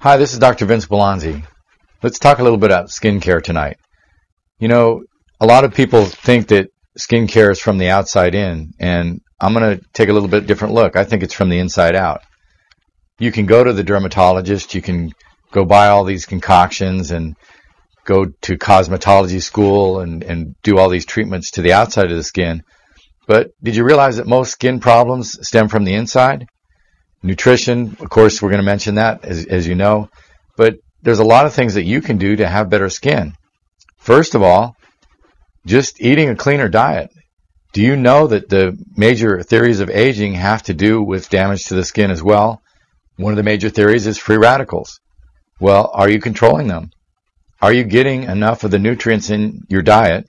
Hi, this is Dr. Vince Belanzi. Let's talk a little bit about skincare tonight. You know, a lot of people think that skincare is from the outside in, and I'm going to take a little bit different look. I think it's from the inside out. You can go to the dermatologist, you can go buy all these concoctions and go to cosmetology school and do all these treatments to the outside of the skin. But did you realize that most skin problems stem from the inside? Nutrition, of course, we're going to mention that, as you know. But there's a lot of things that you can do to have better skin. First of all, just eating a cleaner diet. Do you know that the major theories of aging have to do with damage to the skin as well? One of the major theories is free radicals. Well, are you controlling them? Are you getting enough of the nutrients in your diet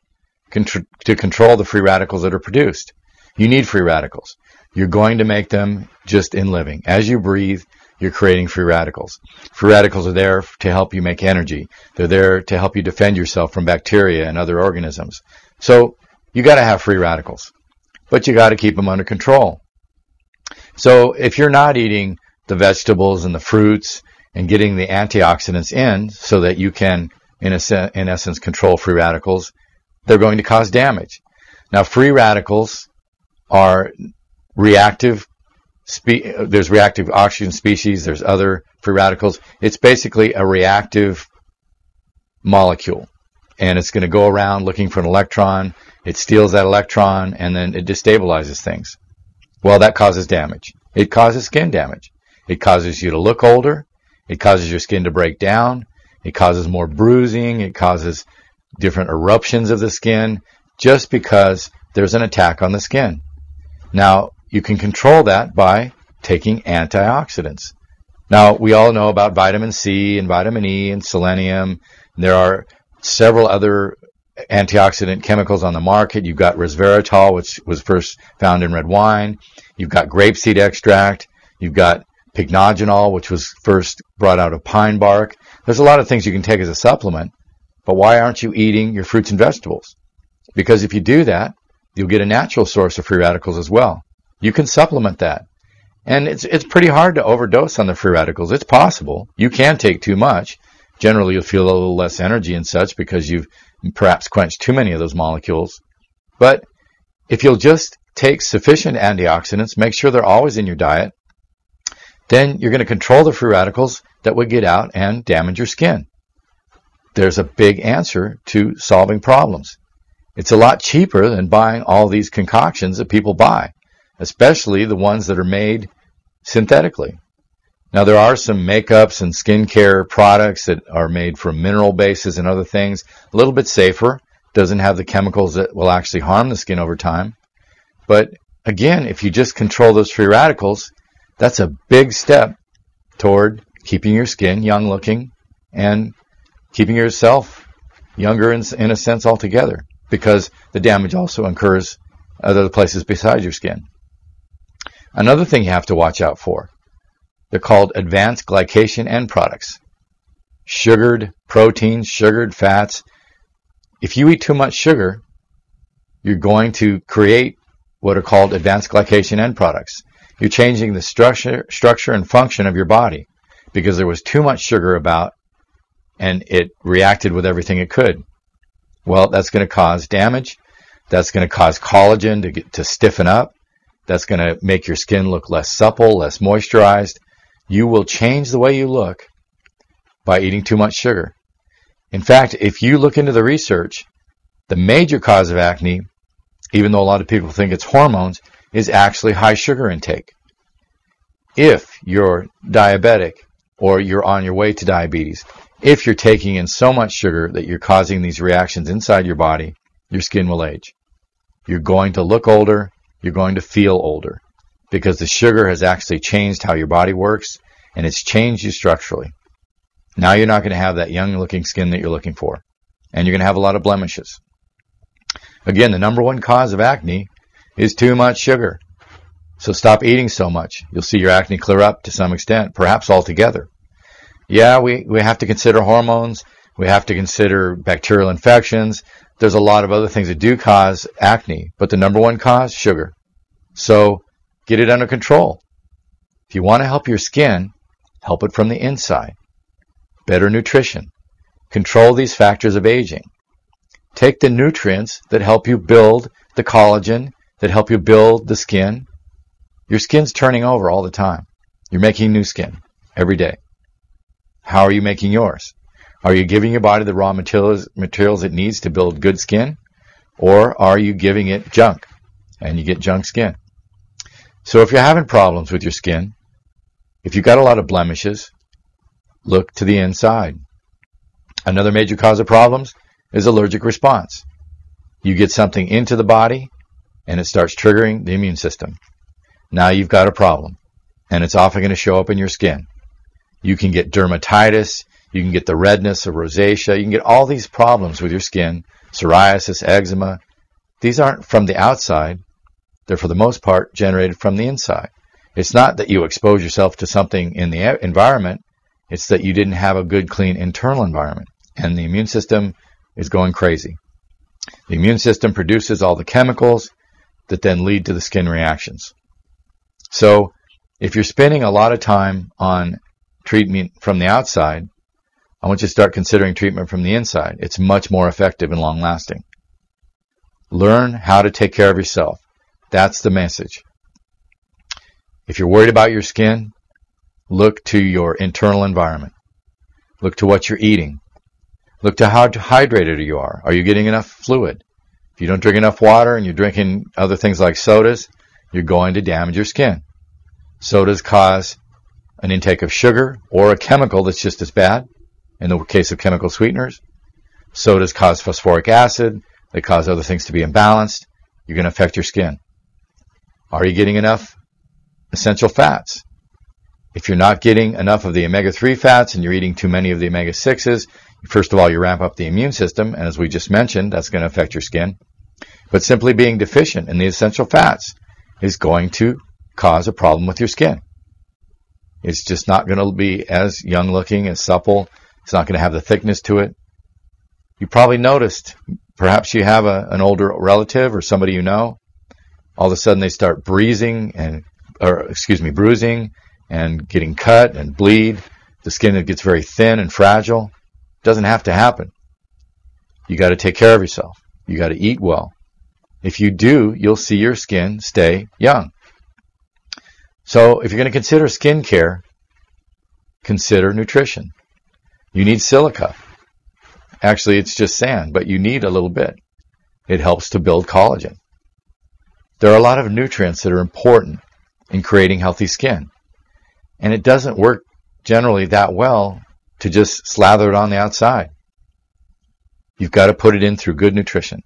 to control the free radicals that are produced? You need free radicals. You're going to make them just in living. As you breathe, you're creating free radicals. Free radicals are there to help you make energy. They're there to help you defend yourself from bacteria and other organisms. So you got to have free radicals, but you got to keep them under control. So if you're not eating the vegetables and the fruits and getting the antioxidants in so that you can, in essence, control free radicals, they're going to cause damage. Now, free radicals are reactive. There's reactive oxygen species. There's other free radicals. It's basically a reactive molecule, and it's going to go around looking for an electron. It steals that electron, and then it destabilizes things. Well, that causes damage. It causes skin damage. It causes you to look older. It causes your skin to break down. It causes more bruising. It causes different eruptions of the skin just because there's an attack on the skin. Now, you can control that by taking antioxidants. Now, we all know about vitamin C and vitamin E and selenium. There are several other antioxidant chemicals on the market. You've got resveratrol, which was first found in red wine. You've got grapeseed extract. You've got pycnogenol, which was first brought out of pine bark. There's a lot of things you can take as a supplement, but why aren't you eating your fruits and vegetables? Because if you do that, you'll get a natural source of free radicals as well. You can supplement that. And it's pretty hard to overdose on the free radicals. It's possible. You can take too much. Generally, you'll feel a little less energy and such because you've perhaps quenched too many of those molecules. But if you'll just take sufficient antioxidants, make sure they're always in your diet, then you're going to control the free radicals that would get out and damage your skin. There's a big answer to solving problems. It's a lot cheaper than buying all these concoctions that people buy, especially the ones that are made synthetically. Now, there are some makeups and skincare products that are made from mineral bases and other things, a little bit safer, doesn't have the chemicals that will actually harm the skin over time. But again, if you just control those free radicals, that's a big step toward keeping your skin young looking and keeping yourself younger in a sense altogether, because the damage also occurs other places besides your skin. Another thing you have to watch out for, they're called advanced glycation end products. Sugared proteins, sugared fats. If you eat too much sugar, you're going to create what are called advanced glycation end products. You're changing the structure and function of your body because there was too much sugar about and it reacted with everything it could. Well, that's going to cause damage. That's going to cause collagen to stiffen up. That's going to make your skin look less supple, less moisturized. You will change the way you look by eating too much sugar. In fact, if you look into the research, the major cause of acne, even though a lot of people think it's hormones, is actually high sugar intake. If you're diabetic or you're on your way to diabetes, if you're taking in so much sugar that you're causing these reactions inside your body, your skin will age. You're going to look older. You're going to feel older because the sugar has actually changed how your body works and it's changed you structurally. Now you're not going to have that young looking skin that you're looking for, and you're going to have a lot of blemishes. Again, the number one cause of acne is too much sugar. So stop eating so much. You'll see your acne clear up to some extent, perhaps altogether. Yeah, we have to consider hormones. We have to consider bacterial infections. There's a lot of other things that do cause acne, but the number one cause, sugar. So get it under control. If you want to help your skin, help it from the inside. better nutrition. Control these factors of aging. Take the nutrients that help you build the collagen, that help you build the skin. Your skin's turning over all the time. You're making new skin every day. How are you making yours? Are you giving your body the raw materials it needs to build good skin? Or are you giving it junk and you get junk skin? So if you're having problems with your skin, if you've got a lot of blemishes, look to the inside. Another major cause of problems is allergic response. You get something into the body and it starts triggering the immune system. Now you've got a problem, and it's often going to show up in your skin. You can get dermatitis, you can get the redness of rosacea, you can get all these problems with your skin, psoriasis, eczema. These aren't from the outside. They're for the most part generated from the inside. It's not that you expose yourself to something in the environment. It's that you didn't have a good, clean internal environment, and the immune system is going crazy. The immune system produces all the chemicals that then lead to the skin reactions. So if you're spending a lot of time on treatment from the outside, I want you to start considering treatment from the inside. It's much more effective and long-lasting. Learn how to take care of yourself. That's the message. If you're worried about your skin, look to your internal environment. Look to what you're eating. Look to how hydrated you are. Are you getting enough fluid? If you don't drink enough water and you're drinking other things like sodas, you're going to damage your skin. Sodas cause an intake of sugar or a chemical that's just as bad. In the case of chemical sweeteners, sodas cause phosphoric acid. They cause other things to be imbalanced. You're going to affect your skin. Are you getting enough essential fats? If you're not getting enough of the omega-3 fats and you're eating too many of the omega-6s, first of all, you ramp up the immune system, and as we just mentioned, that's going to affect your skin. But simply being deficient in the essential fats is going to cause a problem with your skin. It's just not going to be as young looking, as supple. It's not going to have the thickness to it. You probably noticed, perhaps you have an older relative or somebody you know, all of a sudden they start bruising and getting cut and bleed. The skin gets very thin and fragile. It doesn't have to happen. You got to take care of yourself. You got to eat well. If you do, you'll see your skin stay young. So if you're going to consider skin care, consider nutrition. You need silica. Actually, it's just sand, but you need a little bit. It helps to build collagen. There are a lot of nutrients that are important in creating healthy skin. And it doesn't work generally that well to just slather it on the outside. You've got to put it in through good nutrition.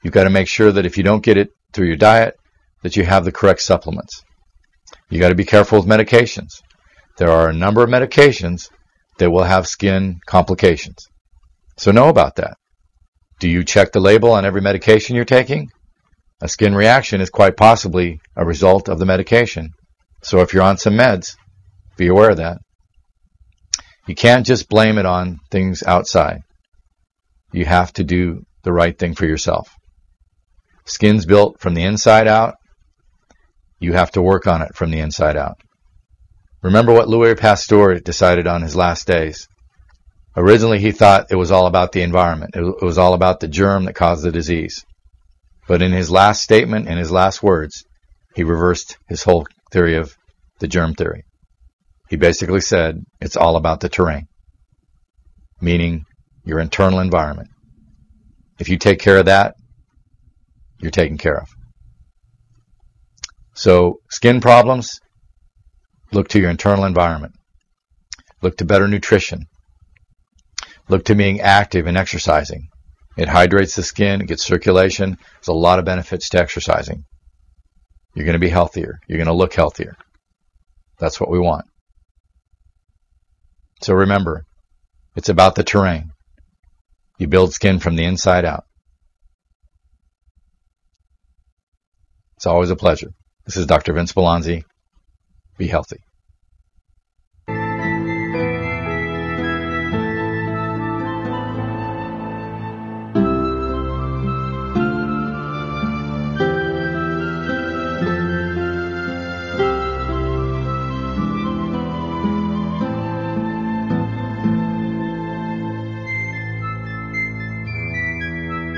You've got to make sure that if you don't get it through your diet, that you have the correct supplements. You got to be careful with medications. There are a number of medications that will have skin complications. So know about that. Do you check the label on every medication you're taking? A skin reaction is quite possibly a result of the medication. So if you're on some meds, be aware of that. You can't just blame it on things outside. You have to do the right thing for yourself. Skin's built from the inside out. You have to work on it from the inside out. Remember what Louis Pasteur decided on his last days. Originally, he thought it was all about the environment. It was all about the germ that caused the disease. But in his last statement, in his last words, he reversed his whole theory of the germ theory. He basically said it's all about the terrain, meaning your internal environment. If you take care of that, you're taken care of. So skin problems, look to your internal environment. Look to better nutrition. Look to being active and exercising. It hydrates the skin, it gets circulation. There's a lot of benefits to exercising. You're going to be healthier. You're going to look healthier. That's what we want. So remember, it's about the terrain. You build skin from the inside out. It's always a pleasure. This is Dr. Vince Belanzi. Be healthy.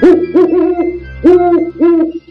Woo, woo, woo, woo, woo.